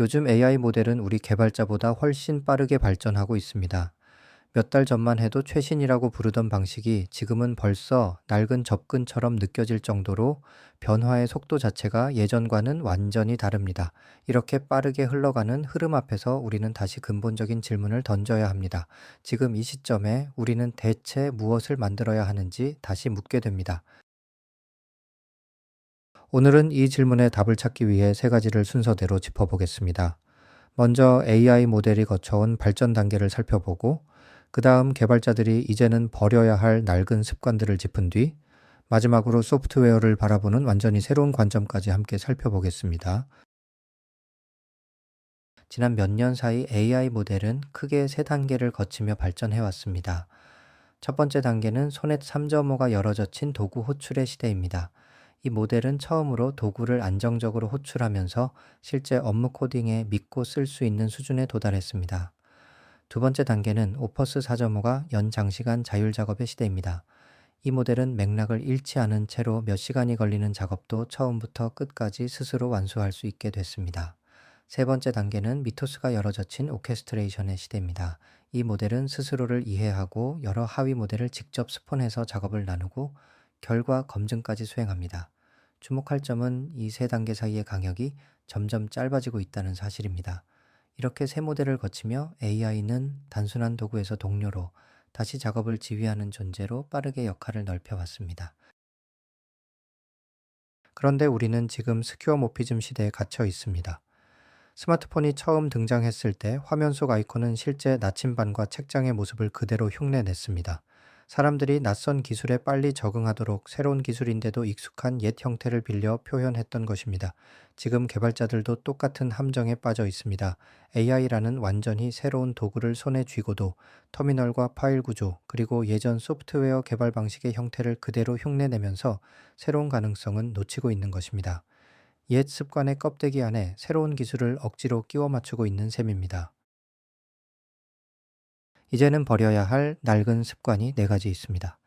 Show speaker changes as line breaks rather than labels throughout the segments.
요즘 AI 모델은 우리 개발자보다 훨씬 빠르게 발전하고 있습니다. 몇 달 전만 해도 최신이라고 부르던 방식이 지금은 벌써 낡은 접근처럼 느껴질 정도로 변화의 속도 자체가 예전과는 완전히 다릅니다. 이렇게 빠르게 흘러가는 흐름 앞에서 우리는 다시 근본적인 질문을 던져야 합니다. 지금 이 시점에 우리는 대체 무엇을 만들어야 하는지 다시 묻게 됩니다. 오늘은 이 질문에 답을 찾기 위해 세 가지를 순서대로 짚어보겠습니다. 먼저 AI 모델이 거쳐온 발전 단계를 살펴보고, 그 다음 개발자들이 이제는 버려야 할 낡은 습관들을 짚은 뒤, 마지막으로 소프트웨어를 바라보는 완전히 새로운 관점까지 함께 살펴보겠습니다. 지난 몇 년 사이 AI 모델은 크게 세 단계를 거치며 발전해 왔습니다. 첫 번째 단계는 소넷 3.5가 열어젖힌 도구 호출의 시대입니다. 이 모델은 처음으로 도구를 안정적으로 호출하면서 실제 업무 코딩에 믿고 쓸 수 있는 수준에 도달했습니다. 두 번째 단계는 오퍼스 4.5가 연장시간 자율 작업의 시대입니다. 이 모델은 맥락을 잃지 않은 채로 몇 시간이 걸리는 작업도 처음부터 끝까지 스스로 완수할 수 있게 됐습니다. 세 번째 단계는 미토스가 열어젖힌 오케스트레이션의 시대입니다. 이 모델은 스스로를 이해하고 여러 하위 모델을 직접 스폰해서 작업을 나누고 결과 검증까지 수행합니다. 주목할 점은 이 세 단계 사이의 간격이 점점 짧아지고 있다는 사실입니다. 이렇게 세 모델을 거치며 AI는 단순한 도구에서 동료로 다시 작업을 지휘하는 존재로 빠르게 역할을 넓혀왔습니다. 그런데 우리는 지금 스퀘어모피즘 시대에 갇혀 있습니다. 스마트폰이 처음 등장했을 때 화면 속 아이콘은 실제 나침반과 책장의 모습을 그대로 흉내냈습니다. 사람들이 낯선 기술에 빨리 적응하도록 새로운 기술인데도 익숙한 옛 형태를 빌려 표현했던 것입니다. 지금 개발자들도 똑같은 함정에 빠져 있습니다. AI라는 완전히 새로운 도구를 손에 쥐고도 터미널과 파일 구조, 그리고 예전 소프트웨어 개발 방식의 형태를 그대로 흉내내면서 새로운 가능성은 놓치고 있는 것입니다. 옛 습관의 껍데기 안에 새로운 기술을 억지로 끼워 맞추고 있는 셈입니다. 이제는 버려야 할 낡은 습관이 네 가지 있습니다.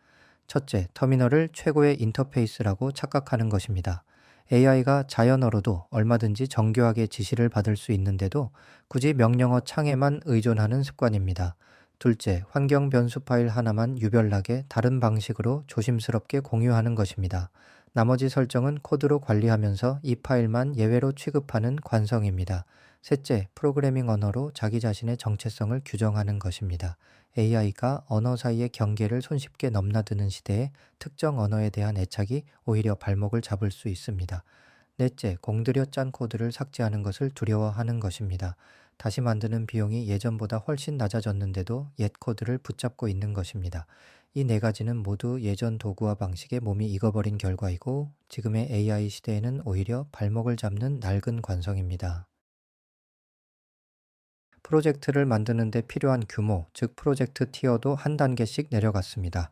첫째, 터미널을 최고의 인터페이스라고 착각하는 것입니다. AI가 자연어로도 얼마든지 정교하게 지시를 받을 수 있는데도 굳이 명령어 창에만 의존하는 습관입니다. 둘째, 환경 변수 파일 하나만 유별나게 다른 방식으로 조심스럽게 공유하는 것입니다. 나머지 설정은 코드로 관리하면서 이 파일만 예외로 취급하는 관성입니다. 셋째, 프로그래밍 언어로 자기 자신의 정체성을 규정하는 것입니다. AI가 언어 사이의 경계를 손쉽게 넘나드는 시대에 특정 언어에 대한 애착이 오히려 발목을 잡을 수 있습니다. 넷째, 공들여 짠 코드를 삭제하는 것을 두려워하는 것입니다. 다시 만드는 비용이 예전보다 훨씬 낮아졌는데도 옛 코드를 붙잡고 있는 것입니다. 이 네 가지는 모두 예전 도구와 방식에 몸이 익어버린 결과이고, 지금의 AI 시대에는 오히려 발목을 잡는 낡은 관성입니다. 프로젝트를 만드는 데 필요한 규모, 즉 프로젝트 티어도 한 단계씩 내려갔습니다.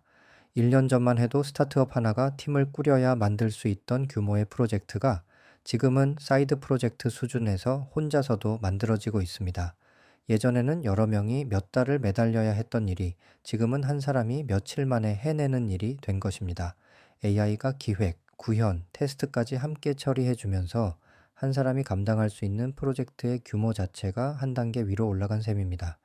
1년 전만 해도 스타트업 하나가 팀을 꾸려야 만들 수 있던 규모의 프로젝트가 지금은 사이드 프로젝트 수준에서 혼자서도 만들어지고 있습니다. 예전에는 여러 명이 몇 달을 매달려야 했던 일이 지금은 한 사람이 며칠 만에 해내는 일이 된 것입니다. AI가 기획, 구현, 테스트까지 함께 처리해 주면서 한 사람이 감당할 수 있는 프로젝트의 규모 자체가 한 단계 위로 올라간 셈입니다.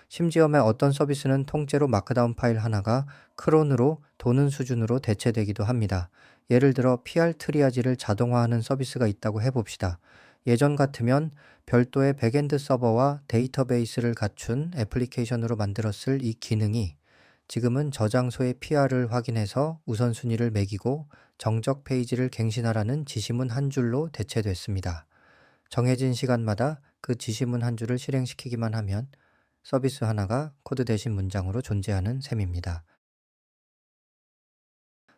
심지어 어떤 서비스는 통째로 마크다운 파일 하나가 크론으로 도는 수준으로 대체되기도 합니다. 예를 들어 PR 트리아지를 자동화하는 서비스가 있다고 해봅시다. 예전 같으면 별도의 백엔드 서버와 데이터베이스를 갖춘 애플리케이션으로 만들었을 이 기능이 지금은 저장소의 PR을 확인해서 우선순위를 매기고 정적 페이지를 갱신하라는 지시문 한 줄로 대체됐습니다. 정해진 시간마다 그 지시문 한 줄을 실행시키기만 하면 서비스 하나가 코드 대신 문장으로 존재하는 셈입니다.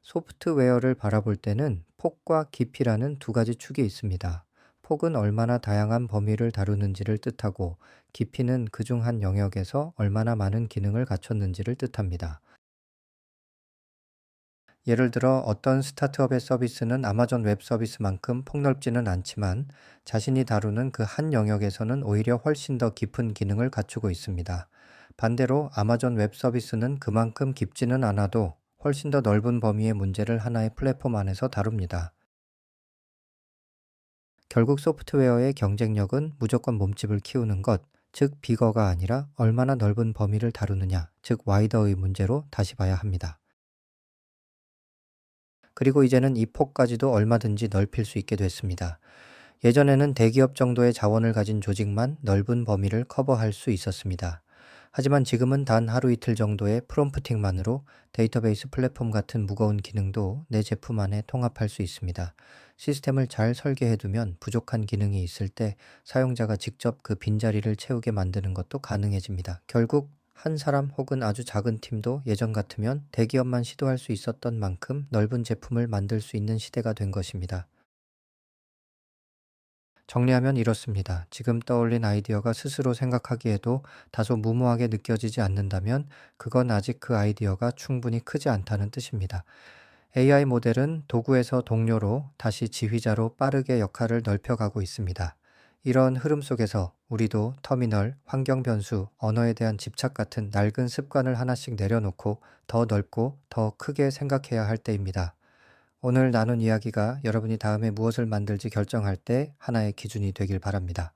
소프트웨어를 바라볼 때는 폭과 깊이라는 두 가지 축이 있습니다. 폭은 얼마나 다양한 범위를 다루는지를 뜻하고, 깊이는 그중 한 영역에서 얼마나 많은 기능을 갖췄는지를 뜻합니다. 예를 들어 어떤 스타트업의 서비스는 아마존 웹 서비스만큼 폭넓지는 않지만 자신이 다루는 그 한 영역에서는 오히려 훨씬 더 깊은 기능을 갖추고 있습니다. 반대로 아마존 웹 서비스는 그만큼 깊지는 않아도 훨씬 더 넓은 범위의 문제를 하나의 플랫폼 안에서 다룹니다. 결국 소프트웨어의 경쟁력은 무조건 몸집을 키우는 것, 즉 비거가 아니라 얼마나 넓은 범위를 다루느냐, 즉 와이더의 문제로 다시 봐야 합니다. 그리고 이제는 이 폭까지도 얼마든지 넓힐 수 있게 됐습니다. 예전에는 대기업 정도의 자원을 가진 조직만 넓은 범위를 커버할 수 있었습니다. 하지만 지금은 단 하루 이틀 정도의 프롬프팅만으로 데이터베이스 플랫폼 같은 무거운 기능도 내 제품 안에 통합할 수 있습니다. 시스템을 잘 설계해두면 부족한 기능이 있을 때 사용자가 직접 그 빈자리를 채우게 만드는 것도 가능해집니다. 결국 한 사람 혹은 아주 작은 팀도 예전 같으면 대기업만 시도할 수 있었던 만큼 넓은 제품을 만들 수 있는 시대가 된 것입니다. 정리하면 이렇습니다. 지금 떠올린 아이디어가 스스로 생각하기에도 다소 무모하게 느껴지지 않는다면 그건 아직 그 아이디어가 충분히 크지 않다는 뜻입니다. AI 모델은 도구에서 동료로 다시 지휘자로 빠르게 역할을 넓혀가고 있습니다. 이런 흐름 속에서 우리도 터미널, 환경 변수, 언어에 대한 집착 같은 낡은 습관을 하나씩 내려놓고 더 넓고 더 크게 생각해야 할 때입니다. 오늘 나눈 이야기가 여러분이 다음에 무엇을 만들지 결정할 때 하나의 기준이 되길 바랍니다.